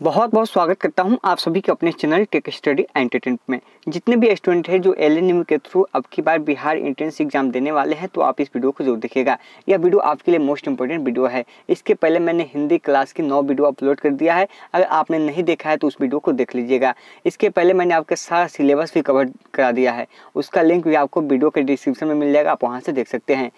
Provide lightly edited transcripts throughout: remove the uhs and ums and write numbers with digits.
बहुत बहुत स्वागत करता हूं आप सभी के अपने चैनल टेक स्टडी एंटरटेनमेंट में। जितने भी स्टूडेंट हैं जो एलएनएम के थ्रू अब की बार बिहार एंट्रेंस एग्जाम देने वाले हैं तो आप इस वीडियो को जरूर देखिएगा। यह वीडियो आपके लिए मोस्ट इंपोर्टेंट वीडियो है। इसके पहले मैंने हिंदी क्लास की 9 वीडियो अपलोड कर दिया है, अगर आपने नहीं देखा है तो उस वीडियो को देख लीजिएगा। इसके पहले मैंने आपका सारा सिलेबस भी कवर करा दिया है, उसका लिंक भी आपको वीडियो के डिस्क्रिप्शन में मिल जाएगा, आप वहाँ से देख सकते हैं।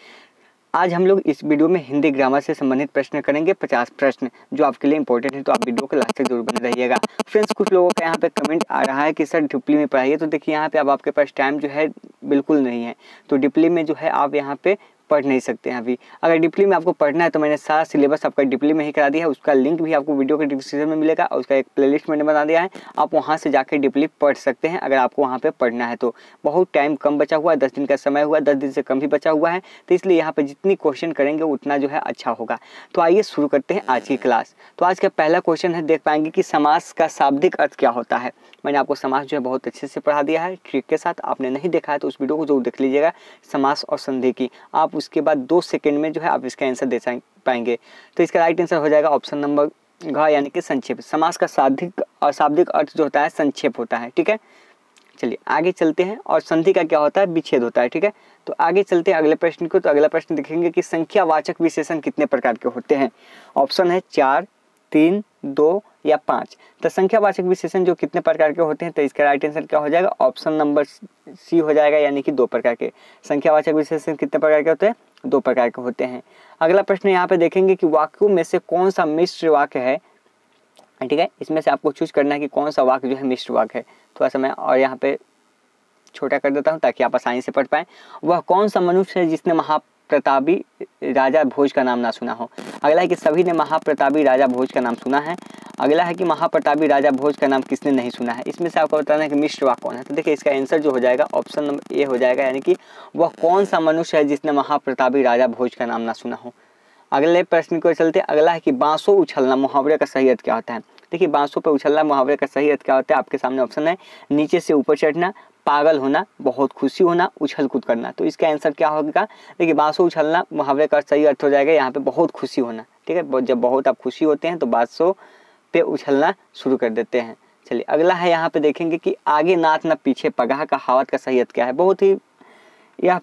आज हम लोग इस वीडियो में हिंदी ग्रामर से संबंधित प्रश्न करेंगे, 50 प्रश्न जो आपके लिए इंपॉर्टेंट है, तो आप वीडियो को लास्ट तक जरूर बने रहिएगा। फ्रेंड्स, कुछ लोगों का यहाँ पे कमेंट आ रहा है कि सर डिप्ली में पढ़ाइए, तो देखिए यहाँ पे अब आपके पास टाइम जो है बिल्कुल नहीं है, तो डिप्ली में जो है आप यहाँ पे पढ़ नहीं सकते हैं अभी। अगर डिप्ली में आपको पढ़ना है तो मैंने सारा सिलेबस आपका डिप्ली में ही करा दिया है, उसका लिंक भी आपको वीडियो के डिस्क्रिप्शन में मिलेगा और उसका एक प्लेलिस्ट मैंने बना दिया है, आप वहाँ से जाकर डिप्ली पढ़ सकते हैं अगर आपको वहाँ पे पढ़ना है तो। बहुत टाइम कम बचा हुआ है, 10 दिन का समय हुआ, 10 दिन से कम भी बचा हुआ है, तो इसलिए यहाँ पे जितनी क्वेश्चन करेंगे उतना जो है अच्छा होगा। तो आइए शुरू करते हैं आज की क्लास। तो आज का पहला क्वेश्चन है, देख पाएंगे कि समास का शाब्दिक अर्थ क्या होता है। मैंने आपको समास जो है बहुत अच्छे से पढ़ा दिया है ट्रिक के साथ, आपने नहीं देखा है तो उस वीडियो को जरूर देख लीजिएगा, समास और संधि की। आप उसके बाद 2 सेकंड में जो है आप इसका आंसर दे पाएंगे। तो इसका राइट आंसर हो जाएगा ऑप्शन नंबर घ यानी कि संक्षेप। समास का शाब्दिक अर्थ जो होता है संक्षेप होता है, ठीक है। चलिए आगे चलते हैं। और संधि का क्या होता है, विच्छेद होता है, ठीक है। तो आगे चलते हैं अगले प्रश्न को। तो अगला प्रश्न देखेंगे कि संख्यावाचक विशेषण कितने प्रकार के होते हैं। ऑप्शन है 4, 3, 2 या 5। तो संख्यावाचक विशेषण जो कितने प्रकार के होते हैं, तो इसका राइट आंसर क्या हो जाएगा, ऑप्शन नंबर सी हो जाएगा, यानी कि 2 प्रकार के। संख्यावाचक विशेषण कितने प्रकार के होते हैं, 2 प्रकार के होते हैं। अगला प्रश्न यहाँ पे देखेंगे कि वाक्यों में से कौन सा मिश्र वाक्य है, ठीक है। इसमें से आपको चूज करना है कि कौन सा वाक्य जो है मिश्र वाक्य है। थोड़ा सा मैं और यहाँ पे छोटा कर देता हूँ ताकि आप आसानी से पढ़ पाएं। वह कौन सा मनुष्य है जिसने महाप्रतापी राजा भोज का नाम ना सुना हो। अगला है कि सभी ने महाप्रतापी राजा भोज का नाम सुना है। अगला है कि महाप्रतापी राजा भोज का नाम किसने नहीं सुना है। इसमें से आपको बताना है कि मिश्र वाक्य कौन है। तो देखिए इसका आंसर जो हो जाएगा ऑप्शन नंबर ए हो जाएगा, यानी कि वह कौन सा मनुष्य है जिसने महाप्रतापी राजा भोज का नाम ना सुना हो। अगले प्रश्न को चलते, अगला है कि बांसों उछलना मुहावरे का सही अर्थ क्या होता है। देखिए बांसों पर उछलना मुहावरे का सही अर्थ क्या होता है, आपके सामने ऑप्शन है, नीचे से ऊपर चढ़ना, पागल होना, बहुत खुशी होना, उछल कूद करना। तो इसका आंसर क्या होगा, देखिए बांसों उछलना मुहावरे का सही अर्थ हो जाएगा यहाँ पे बहुत खुशी होना, ठीक है। जब बहुत आप खुशी होते हैं तो बांसों पे उछलना शुरू कर देते हैं। चलिए अगला है, यहाँ पे देखेंगे कि आगे नाथ न पीछे पगाह का कहावत का सही अर्थ क्या है। बहुत ही यह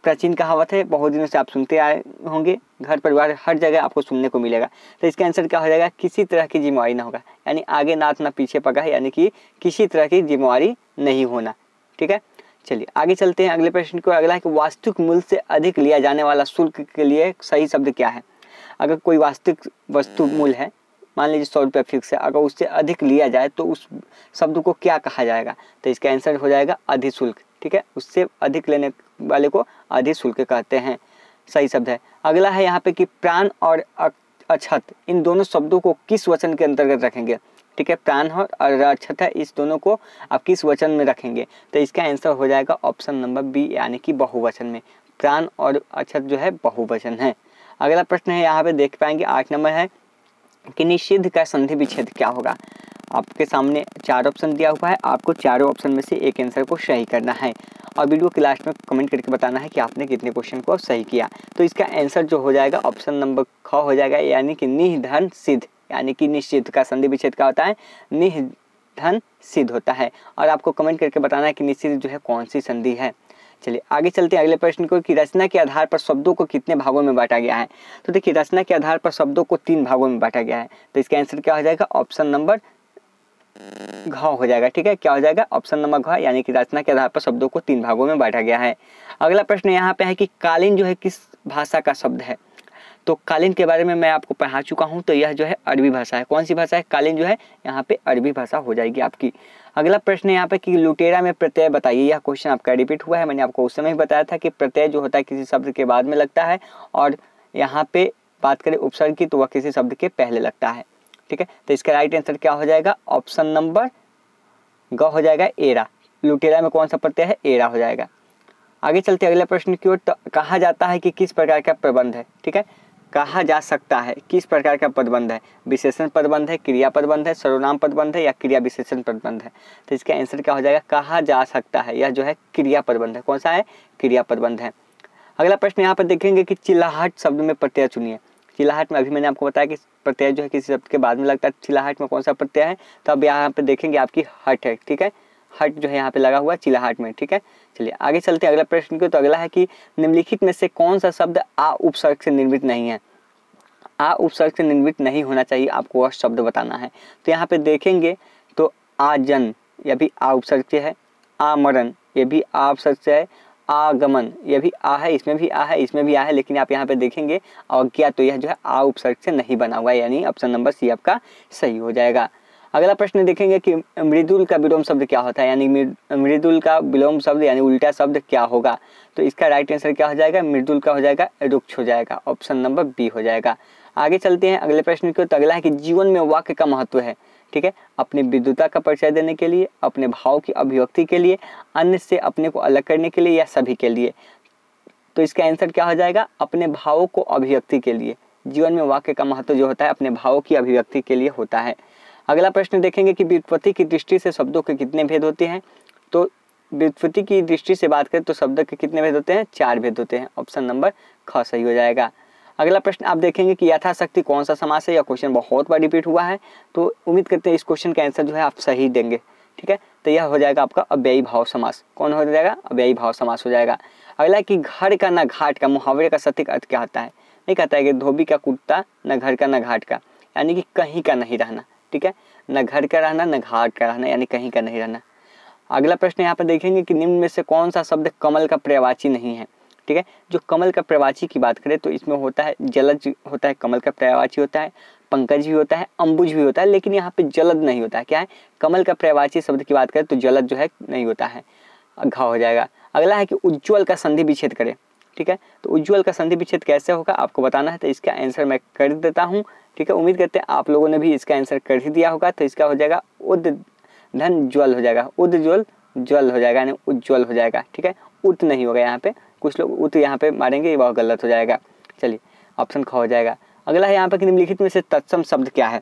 प्राचीन कहावत है, बहुत दिनों से आप सुनते आए होंगे, घर परिवार हर जगह आपको सुनने को मिलेगा। तो इसका आंसर क्या हो जाएगा, किसी तरह की जिम्मेवारी ना होगा, यानी आगे नाथ ना पीछे पगाह, यानी कि किसी तरह की जिम्मेवारी नहीं होना, ठीक है। चलिए आगे चलते हैं अगले प्रश्न को। अगला है कि वास्तविक मूल्य से अधिक लिया जाने वाला शुल्क के लिए सही शब्द क्या है। अगर कोई वास्तविक वस्तु मूल्य है, मान लीजिए 100 रुपये फिक्स है, अगर उससे अधिक लिया जाए तो उस शब्द को क्या कहा जाएगा। तो इसका आंसर हो जाएगा अधिशुल्क, ठीक है। उससे अधिक लेने वाले को अधिशुल्क कहते हैं, सही शब्द है। अगला है यहाँ पे कि प्राण और अक्षत, इन दोनों शब्दों को किस वचन के अंतर्गत रखेंगे, ठीक है। प्राण और अक्षत है, इस दोनों को आप किस वचन में रखेंगे। तो इसका आंसर हो जाएगा ऑप्शन नंबर बी, यानी कि बहुवचन में। प्राण और अक्षत जो है बहुवचन है। अगला प्रश्न है, यहाँ पे देख पाएंगे 8 नंबर है कि निषिद्ध का संधि विच्छेद क्या होगा। आपके सामने 4 ऑप्शन दिया हुआ है, आपको चारों ऑप्शन में से एक आंसर को सही करना है और वीडियो के लास्ट में कमेंट करके बताना है कि आपने कितने क्वेश्चन को सही किया। तो इसका आंसर जो हो जाएगा ऑप्शन नंबर ख हो जाएगा, यानी कि निधन सिद्ध, यानी कि निषिद्ध का संधि विच्छेद क्या होता है, निधन सिद्ध होता है। और आपको कमेंट करके बताना है कि निषिद्ध जो है कौन सी संधि है। चलिए आगे चलते हैं अगले प्रश्न को कि रचना के आधार पर शब्दों को कितने भागों में बांटा गया है। तो देखिए रचना के आधार पर शब्दों को 3 भागों में बांटा गया है। तो इसका आंसर क्या हो जाएगा, ऑप्शन नंबर घ हो जाएगा, ठीक है। क्या हो जाएगा, ऑप्शन नंबर घ, यानी कि रचना के आधार पर शब्दों को 3 भागों में बांटा गया है। अगला प्रश्न यहाँ पे है कि कालीन जो है किस भाषा का शब्द है। तो कालीन के बारे में मैं आपको पढ़ा चुका हूँ, तो यह जो है अरबी भाषा है। कौन सी भाषा है, कालीन जो है यहाँ पे अरबी भाषा हो जाएगी आपकी। अगला प्रश्न यहाँ पे कि लुटेरा में प्रत्यय बताइए। यह क्वेश्चन आपका रिपीट हुआ है, मैंने आपको उस समय ही बताया था कि प्रत्यय जो होता है किसी शब्द के बाद में लगता है, और यहाँ पे बात करें उपसर्ग की तो वह किसी शब्द के पहले लगता है, ठीक है। तो इसका राइट आंसर क्या हो जाएगा, ऑप्शन नंबर ग हो जाएगा, एरा। लुटेरा में कौन सा प्रत्यय है, एरा हो जाएगा। आगे चलते अगले प्रश्न की ओर। तो कहा जाता है कि किस प्रकार का प्रबंध है, ठीक है। कहा जा सकता है किस प्रकार का पदबंध है, विशेषण पदबंध है, क्रिया पदबंध है, सर्वनाम पदबंध है या क्रिया विशेषण पदबंध है। तो इसका आंसर क्या हो जाएगा, कहा जा सकता है, यह जो है क्रिया पदबंध है। कौन सा है, क्रिया पदबंध है। अगला प्रश्न यहाँ पर देखेंगे कि चिल्लाहट शब्द में प्रत्यय चुनिए। चिल्लाहट में अभी मैंने आपको बताया कि प्रत्यय जो है किसी शब्द के बाद में लगता है चिल्लाहट में कौन सा प्रत्यय है, तो अब यहाँ पे देखेंगे आपकी हट है, ठीक है, हट जो है यहाँ पे लगा हुआ चिल्लाहट में, ठीक है। चलिए आगे चलते हैं अगला प्रश्न को। तो अगला है कि निम्नलिखित में से कौन सा शब्द आ उपसर्ग से निर्मित नहीं है। आ उपसर्ग से निर्मित नहीं होना चाहिए, आपको वह शब्द बताना है। तो यहाँ पे देखेंगे तो आजन यह भी आ उपसर्ग से है, आमरण ये भी आ उपसर्ग से है, आगमन ये भी आ है, इसमें भी आ है, इसमें भी आ है, लेकिन आप यहाँ पे देखेंगे अवज्ञा तो यह जो है आ उपसर्ग से नहीं बना हुआ है, यानी ऑप्शन नंबर सी आपका सही हो जाएगा। अगला प्रश्न देखेंगे कि मृदुल का विलोम शब्द क्या होता है, यानी मृदुल का विलोम शब्द यानी उल्टा शब्द क्या होगा। तो इसका राइट आंसर क्या हो जाएगा, मृदुल का हो जाएगा रुक्ष हो जाएगा, ऑप्शन नंबर बी हो जाएगा। आगे चलते हैं अगले प्रश्न को। तो अगला है कि जीवन में वाक्य का महत्व है, ठीक है, अपनी विद्वता का परिचय देने के लिए, अपने भाव की अभिव्यक्ति के लिए, अन्य से अपने को अलग करने के लिए, या सभी के लिए। तो इसका आंसर क्या हो जाएगा, अपने भावों को अभिव्यक्ति के लिए। जीवन में वाक्य का महत्व जो होता है अपने भावों की अभिव्यक्ति के लिए होता है। अगला प्रश्न देखेंगे कि व्युत्पत्ति की दृष्टि से शब्दों के कितने भेद होते हैं। तो व्युत्पत्ति की दृष्टि से बात करें तो शब्द के कितने भेद होते हैं, 4 भेद होते हैं, ऑप्शन नंबर ख सही हो जाएगा। अगला प्रश्न आप देखेंगे कि यथाशक्ति कौन सा समास है। यह क्वेश्चन बहुत बार रिपीट हुआ है, तो उम्मीद करते हैं इस क्वेश्चन का आंसर जो है आप सही देंगे, ठीक है। तो यह हो जाएगा आपका अव्ययी भाव समास। कौन हो जाएगा, अव्ययी भाव समास हो जाएगा। अगला कि घर का न घाट का मुहावरे का सटीक अर्थ क्या होता है। नहीं कहता है कि धोबी का कुत्ता न घर का न घाट का, यानी कि कहीं का नहीं रहना, ठीक है, न घर का रहना न घाट का रहना, यानी कहीं का नहीं रहना। अगला प्रश्न यहाँ पर देखेंगे कि निम्न में से कौन सा शब्द कमल का पर्यायवाची नहीं है, ठीक है। जो कमल का पर्यायवाची की बात करें तो इसमें होता है जलज होता है, कमल का पर्यायवाची होता है, पंकज भी होता है, अंबुज भी होता है, लेकिन यहाँ पे जलद नहीं होता है। क्या है, कमल का पर्यायवाची शब्द की बात करें तो जलद जो है नहीं होता है, घ हो जाएगा। अगला है कि उज्ज्वल का संधि विच्छेद करें, ठीक है। तो उज्ज्वल का संधि विच्छेद कैसे होगा आपको बताना है, तो इसका आंसर मैं कर देता हूँ, ठीक है। उम्मीद करते हैं आप लोगों ने भी इसका आंसर कर ही दिया होगा। तो इसका हो जाएगा उद धन ज्वल हो जाएगा, उज्ज्वल ज्वल हो जाएगा, यानी उज्ज्वल हो जाएगा, ठीक है। उत नहीं होगा यहाँ पे, कुछ लोग उत यहाँ पे मारेंगे, वह गलत हो जाएगा। चलिए ऑप्शन ख हो जाएगा। अगला है यहाँ पे कि निम्नलिखित में से तत्सम शब्द क्या है।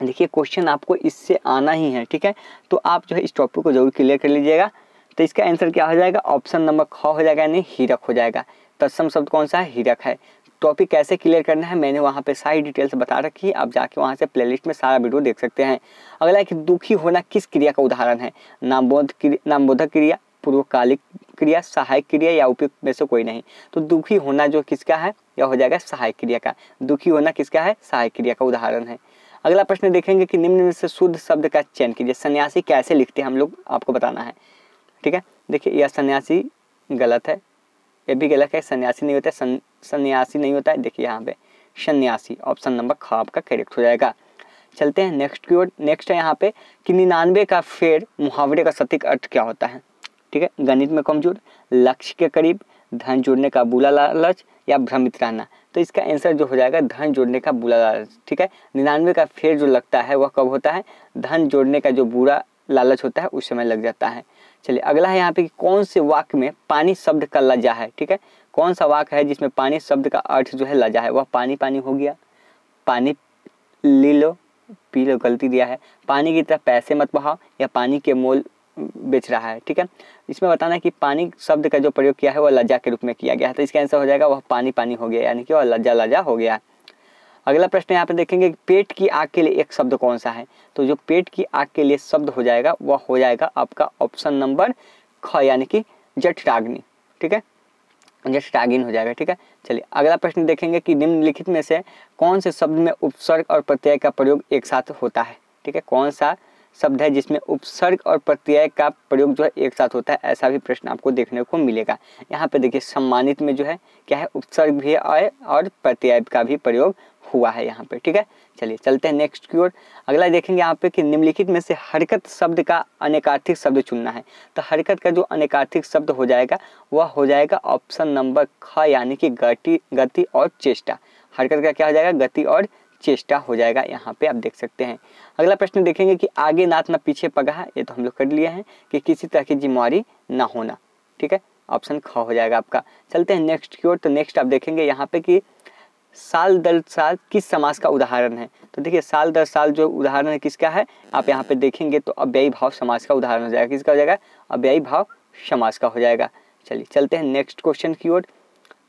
देखिए क्वेश्चन आपको इससे आना ही है, ठीक है, तो आप जो है इस टॉपिक को जरूर क्लियर कर लीजिएगा। तो इसका आंसर क्या हो जाएगा, ऑप्शन नंबर ख हो जाएगा, यानी हीरक हो जाएगा। तत्सम शब्द कौन सा है, हीरक है। टॉपिक कैसे क्लियर करना है मैंने वहाँ पे सारी डिटेल्स बता रखी है, आप जाके वहाँ से प्लेलिस्ट में सारा वीडियो देख सकते हैं। अगला है कि दुखी होना किस क्रिया का उदाहरण है। नामबोधक क्रिया, पूर्वकालिक क्रिया, सहायक क्रिया, या उपयुक्त में से कोई नहीं। तो दुखी होना जो किसका है, यह हो जाएगा सहायक क्रिया का। दुखी होना किसका है, सहायक क्रिया का उदाहरण है। अगला प्रश्न देखेंगे कि निम्न में से शुद्ध शब्द का चयन कीजिए। सन्यासी कैसे लिखते हैं हम लोग, आपको बताना है, ठीक है। देखिए यह सन्यासी गलत है, ये भी गलत है, सन्यासी नहीं होता है, सन्यासी नहीं होता है। देखिए यहाँ पे सन्यासी, ऑप्शन नंबर ख आपका करेक्ट हो जाएगा। चलते हैं नेक्स्ट की ओर। नेक्स्ट है यहाँ पे कि 99 का फेर मुहावरे का सटीक अर्थ क्या होता है, ठीक है। गणित में कमजोर, लक्ष्य के करीब, धन जोड़ने का बुरा लालच, या भ्रमित रहना। तो इसका आंसर जो हो जाएगा धन जोड़ने का बुरा लालच, ठीक है। 99 का फेर जो लगता है वह कब होता है, धन जोड़ने का जो बुरा लालच होता है उस समय लग जाता है। चलिए अगला है यहाँ पे कि कौन से वाक्य में पानी शब्द का लजा है, ठीक है। कौन सा वाक्य है जिसमें पानी शब्द का अर्थ जो है लजा है, वह पानी पानी हो गया, पानी ले लो पी लो गलती दिया है, पानी की तरफ पैसे मत बहाओ, या पानी के मोल बेच रहा है, ठीक है। इसमें बताना है कि पानी शब्द का जो प्रयोग किया है वह लज्जा के रूप में किया गया है। तो इसका आंसर हो जाएगा वह पानी पानी हो गया, यानी कि वह लज्जा लज्जा हो गया। अगला प्रश्न यहाँ पे देखेंगे पेट की आग के लिए एक शब्द कौन सा है। तो जो पेट की आग के लिए शब्द हो जाएगा वह हो जाएगा आपका ऑप्शन नंबर ख, यानी कि जठराग्नि, ठीक है, जठराग्नि हो जाएगा, ठीक है। चलिए अगला प्रश्न देखेंगे कि निम्नलिखित में से कौन से शब्द में उपसर्ग और प्रत्यय का प्रयोग एक साथ होता है, ठीक है। कौन सा शब्द है जिसमें उपसर्ग और प्रत्यय का प्रयोग जो है एक साथ होता है, ऐसा भी प्रश्न आपको देखने को मिलेगा। यहाँ पे देखिए सम्मानित में जो है क्या है, उपसर्ग भी है और प्रत्यय का भी प्रयोग हुआ है यहाँ पे, ठीक है। चलिए चलते हैं नेक्स्ट की ओर। अगला देखेंगे यहाँ पे कि निम्नलिखित में से हरकत शब्द का अनेकार्थिक शब्द चुनना है। तो हरकत का जो अनेकार्थिक शब्द हो जाएगा वह हो जाएगा ऑप्शन नंबर ख, यानी कि गति और चेष्टा। हरकत का क्या हो जाएगा, गति और चेष्टा हो जाएगा, यहाँ पे आप देख सकते हैं। अगला प्रश्न देखेंगे कि आगे नाथ न पीछे पगहा, ये तो हम लोग कर लिए हैं कि किसी तरह की जिम्मेवारी ना होना, ठीक है, ऑप्शन ख हो जाएगा आपका। चलते हैं नेक्स्ट की ओर। तो नेक्स्ट आप देखेंगे यहाँ पे कि साल दर साल किस समास का उदाहरण है। तो देखिए साल दर साल जो उदाहरण है किसका है, आप यहाँ पे देखेंगे तो अव्ययी भाव समास का उदाहरण हो जाएगा। किसका हो जाएगा, अव्ययी भाव समास का हो जाएगा। चलिए चलते हैं नेक्स्ट क्वेश्चन की ओर।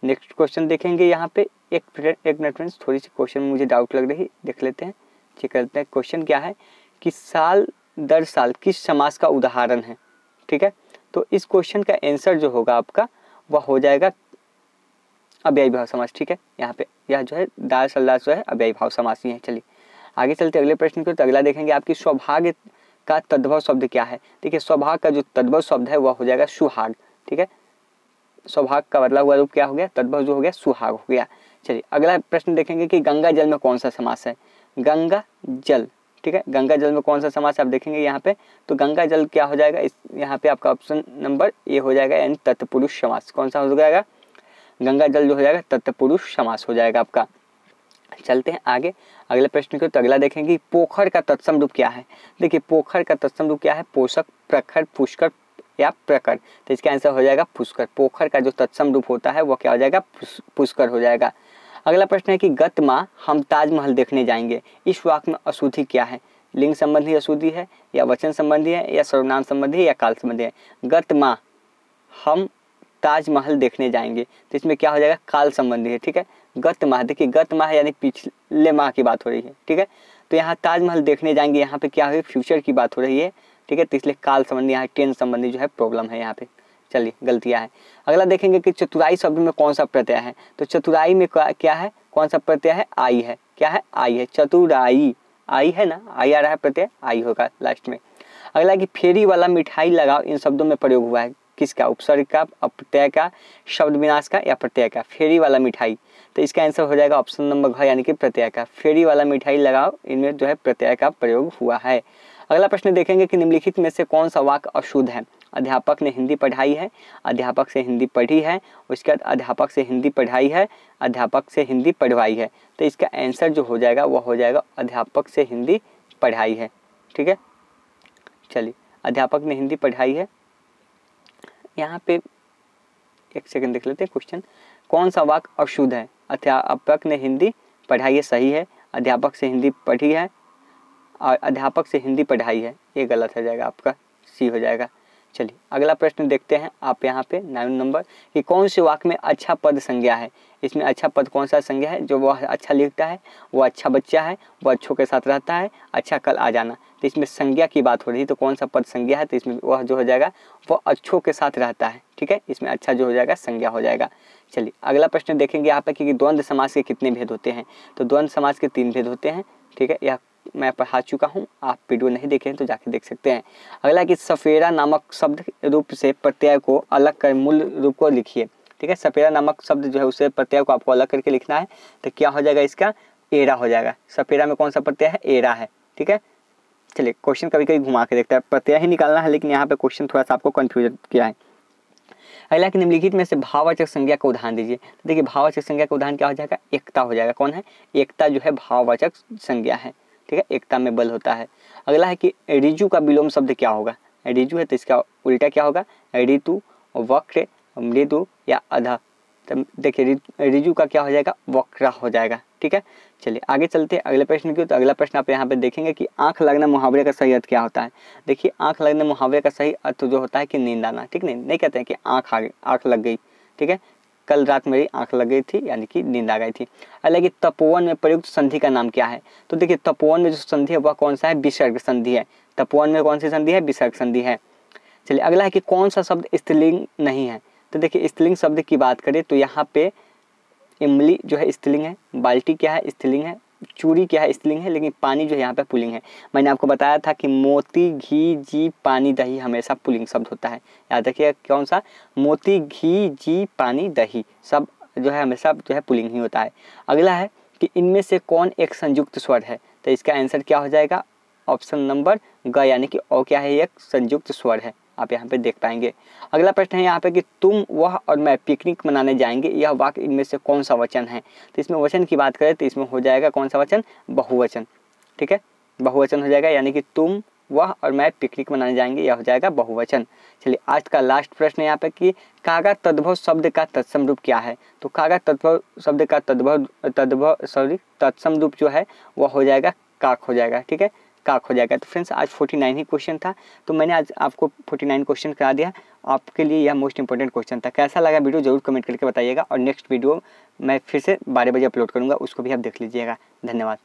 नेक्स्ट क्वेश्चन देखेंगे यहाँ पे। एक मिनट फ्रेंड्स, थोड़ी सी क्वेश्चन में मुझे डाउट लग रही, देख लेते हैं, चेक करते हैं। क्वेश्चन क्या है कि साल दर साल किस समास का उदाहरण है। ठीक है, तो इस क्वेश्चन का आंसर जो होगा आपका वह हो जाएगा अव्ययी भाव समास। ठीक है, यहाँ पे यह जो है दार सलदार जो है अव्ययी भाव समास ही है। चलिए आगे चलते अगले प्रश्न को। तो अगला देखेंगे आपकी सौभाग्य का तद्भव शब्द क्या है। देखिए सौभाग्य का जो तद्भव शब्द है वह हो जाएगा सुहाग। ठीक है, सौभाग्य का बदला हुआ रूप क्या हो गया, तद्भव जो हो गया सुहाग हो गया। चलिए अगला प्रश्न देखेंगे कि गंगा जल में कौन सा समास है। गंगा जल, ठीक है, गंगा जल में कौन सा समास आप देखेंगे यहाँ पे। तो गंगा जल क्या हो जाएगा, इस यहाँ पे आपका ऑप्शन नंबर ए हो जाएगा, यानी तत्पुरुष समास। कौन सा हो जाएगा, गंगा जल जो हो जाएगा तत्पुरुष समास हो जाएगा आपका। चलते हैं आगे अगले प्रश्न को। तो अगला देखेंगे पोखर का तत्सम रूप क्या है। देखिए पोखर का तत्सम रूप क्या है, पोषक, प्रखर, पुष्कर या प्रकर। तो इसका आंसर हो जाएगा पुष्कर। पोखर का जो तत्सम रूप होता है वो क्या हो जाएगा, पुष्कर हो जाएगा। अगला प्रश्न है कि गत माह हम ताजमहल देखने जाएंगे, इस वाक्य में अशुद्धि क्या है। लिंग संबंधी अशुद्धि है, या वचन संबंधी है, या सर्वनाम संबंधी है, या काल संबंधी है। गत माह हम ताजमहल देखने जाएंगे, तो इसमें क्या हो जाएगा, काल संबंधी है। ठीक है, गत माह, देखिए गत माह यानी पिछले माह की बात हो रही है। ठीक है, तो यहाँ ताजमहल देखने जाएंगे, यहाँ पे क्या है, फ्यूचर की बात हो रही है। ठीक है, तो इसलिए काल संबंधी, यहाँ टेंस संबंधी जो है प्रॉब्लम है यहाँ पे। चलिए गलतियाँ है। अगला देखेंगे कि चतुराई शब्द में कौन सा प्रत्यय है। तो चतुराई में क्या है, कौन सा प्रत्यय है, आई है। क्या है, आई है। चतुराई, आई है ना, आई आ रहा है प्रत्यय, आई होगा लास्ट में। अगला कि फेरी वाला मिठाई लगाओ, इन शब्दों में प्रयोग हुआ है किसका, उपसर्ग का, अप्रत्यय का, शब्द विनाश का, या प्रत्यय का। फेरी वाला मिठाई, तो इसका आंसर हो जाएगा ऑप्शन नंबर घ, यानी कि प्रत्यय का। फेरी वाला मिठाई लगाओ, इनमें जो है प्रत्यय का प्रयोग हुआ है। अगला प्रश्न देखेंगे कि निम्नलिखित में से कौन सा वाक्य अशुद्ध है। अध्यापक ने हिंदी पढ़ाई है, अध्यापक से हिंदी पढ़ी है, उसके बाद अध्यापक से हिंदी पढ़ाई है, अध्यापक से हिंदी पढ़वाई है। तो इसका आंसर जो हो जाएगा वह हो जाएगा अध्यापक से हिंदी पढ़ाई है। ठीक है, चलिए अध्यापक ने हिंदी पढ़ाई है। यहाँ पे एक सेकंड देख लेते हैं क्वेश्चन, कौन सा वाक्य अशुद्ध है। अध्यापक ने हिंदी पढ़ाई है, सही है। अध्यापक से हिंदी पढ़ी है और अध्यापक से हिंदी पढ़ाई है, ये गलत हो जाएगा, आपका सी हो जाएगा। चलिए अगला प्रश्न देखते हैं आप यहाँ पे 9 नंबर कि कौन से वाक्य में अच्छा पद संज्ञा है। इसमें अच्छा पद कौन सा संज्ञा है, जो वह अच्छा लिखता है, वो अच्छा बच्चा है, वो अच्छों के साथ रहता है, अच्छा कल आ जाना। तो इसमें संज्ञा की बात हो रही है, तो कौन सा पद संज्ञा है, तो इसमें वह जो हो जाएगा वो अच्छों के साथ रहता है। ठीक है, इसमें अच्छा जो हो जाएगा संज्ञा हो जाएगा। चलिए अगला प्रश्न देखेंगे यहाँ पे कि द्वंद्व समास के कितने भेद होते हैं। तो द्वंद्व समास के 3 भेद होते हैं। ठीक है, यह मैं पढ़ा चुका हूँ, आप वीडियो नहीं देखे हैं तो जाके देख सकते हैं। अगला कि सफेरा नामक शब्द रूप से प्रत्यय को अलग कर मूल रूप को लिखिए। ठीक है, सफेरा नामक शब्द जो है उसे प्रत्यय को आपको अलग करके लिखना है, तो क्या हो जाएगा, इसका एरा हो जाएगा। सफेरा में कौन सा प्रत्यय है, एरा है। ठीक है, चलिए क्वेश्चन कभी कभी घुमा के देखता है, प्रत्यय ही निकालना है, लेकिन यहाँ पे क्वेश्चन थोड़ा सा आपको कन्फ्यूजन किया है। अगला कि निम्नलिखित में से भाववाचक संज्ञा का उदाहरण दीजिए। तो देखिए भाववाचक संज्ञा का उदाहरण क्या हो जाएगा, एकता हो जाएगा। कौन है, एकता जो है भाववाचक संज्ञा है। ठीक है, एकता में बल होता है। अगला है कि ऋजु का विलोम शब्द क्या होगा। ऋजु है तो इसका उल्टा क्या होगा, ऋतु, वक्र, मृदु या अधा। तो देखिए ऋजु का क्या हो जाएगा, वक्र हो जाएगा। ठीक है, चलिए आगे चलते हैं अगले प्रश्न की। तो अगला प्रश्न आप यहाँ पे देखेंगे कि आंख लगना मुहावरे का सही अर्थ क्या होता है। देखिए आंख लगना मुहावरे का सही अर्थ जो होता है कि नींद आना। ठीक नहीं कहते हैं कि आंख लग गई। ठीक है, कल रात मेरी आंख लग गई थी, यानी कि नींद आ गई थी। हालांकि तपोवन में प्रयुक्त संधि का नाम क्या है। तो देखिए तपोवन में जो संधि है वह कौन सा है, विसर्ग संधि है। तपोवन में कौन सी संधि है, विसर्ग संधि है। चलिए अगला है कि कौन सा शब्द स्त्रीलिंग नहीं है। तो देखिए स्त्रीलिंग शब्द की बात करें तो यहाँ पे इमली जो है स्त्रीलिंग है, बाल्टी क्या है, स्त्रीलिंग है, चूड़ी क्या है, स्त्रीलिंग है, लेकिन पानी जो है यहाँ पे पुल्लिंग है। मैंने आपको बताया था कि मोती, घी, जी, पानी, दही हमेशा पुल्लिंग शब्द होता है। याद रखिए कौन सा, मोती, घी, जी, पानी, दही सब जो है हमेशा जो है पुल्लिंग ही होता है। अगला है कि इनमें से कौन एक संयुक्त स्वर है। तो इसका आंसर क्या हो जाएगा, ऑप्शन नंबर ग, यानी कि ओ क्या है, एक संयुक्त स्वर है। आप यहाँ पे देख पाएंगे। अगला प्रश्न है यहाँ पे कि तुम, वह और मैं पिकनिक मनाने जाएंगे, यह वाक्य इनमें से कौन सा वचन है। तो इसमें वचन की बात करें तो इसमें हो जाएगा कौन सा वचन, बहुवचन। ठीक है, बहुवचन हो जाएगा, यानी कि तुम, वह और मैं पिकनिक मनाने जाएंगे, यह हो जाएगा बहुवचन। चलिए आज का लास्ट प्रश्न यहाँ पे कि कागा तद्भव शब्द का तत्सम रूप क्या है। तो कागा तद्भव शब्द का तत्सम रूप जो है वह हो जाएगा काक हो जाएगा। ठीक है, स्टार्क हो जाएगा। तो फ्रेंड्स आज 49 ही क्वेश्चन था, तो मैंने आज आपको 49 क्वेश्चन करा दिया। आपके लिए यह मोस्ट इंपॉर्टेंट क्वेश्चन था। कैसा लगा वीडियो जरूर कमेंट करके बताइएगा, और नेक्स्ट वीडियो मैं फिर से 12 बजे अपलोड करूँगा, उसको भी आप देख लीजिएगा। धन्यवाद।